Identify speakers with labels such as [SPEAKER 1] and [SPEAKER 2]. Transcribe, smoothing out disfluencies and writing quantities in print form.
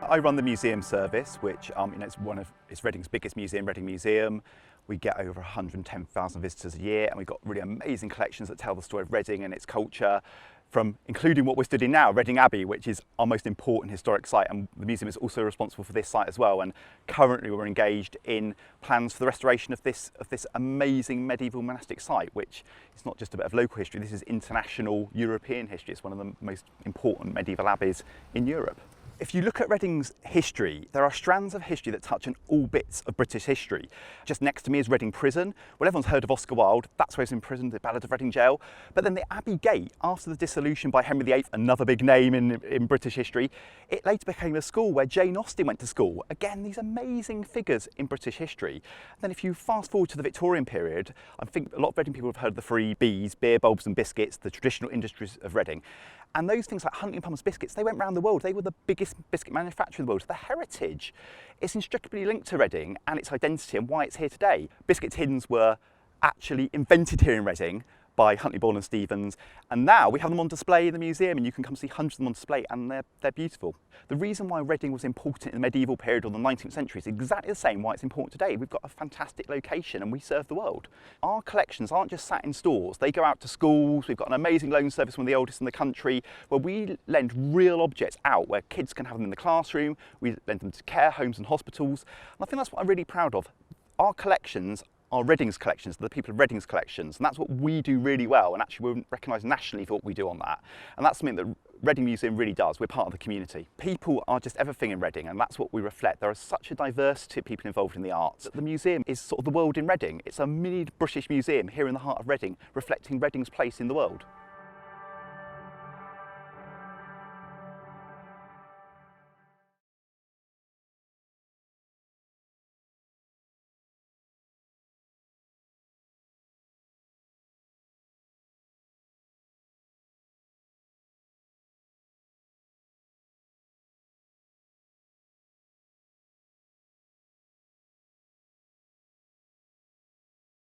[SPEAKER 1] I run the museum service, which it's Reading's biggest museum, Reading Museum. We get over 110,000 visitors a year, and we've got really amazing collections that tell the story of Reading and its culture, from including what we're studying now, Reading Abbey, which is our most important historic site, and the museum is also responsible for this site as well. And currently we're engaged in plans for the restoration of this amazing medieval monastic site, which is not just a bit of local history, this is international European history. It's one of the most important medieval abbeys in Europe. If you look at Reading's history, there are strands of history that touch on all bits of British history. Just next to me is Reading Prison. Well, everyone's heard of Oscar Wilde, that's where he's imprisoned, the Ballad of Reading Gaol. But then the Abbey Gate, after the dissolution by Henry VIII, another big name in British history, it later became a school where Jane Austen went to school. Again, these amazing figures in British history. And then if you fast forward to the Victorian period, I think a lot of Reading people have heard of the three Bs, beer, bulbs and biscuits, the traditional industries of Reading. And those things like Huntley and Palmer's biscuits, they went around the world. They were the biggest biscuit manufacturer in the world. The heritage is inextricably linked to Reading and its identity and why it's here today. Biscuit tins were actually invented here in Reading by Huntley, Ball and Stevens, and now we have them on display in the museum, and you can come see hundreds of them on display, and they're beautiful. The reason why Reading was important in the medieval period or the 19th century is exactly the same why it's important today. We've got a fantastic location and we serve the world. Our collections aren't just sat in stores, they go out to schools. We've got an amazing loan service, one of the oldest in the country, where we lend real objects out where kids can have them in the classroom. We lend them to care homes and hospitals, and I think that's what I'm really proud of. Our collections are Reading's collections, the people of Reading's collections, and that's what we do really well, and actually we're recognised nationally for what we do on that. And that's something that Reading Museum really does. We're part of the community. People are just everything in Reading, and that's what we reflect. There is such a diversity of people involved in the arts. The museum is sort of the world in Reading. It's a mini British museum here in the heart of Reading, reflecting Reading's place in the world.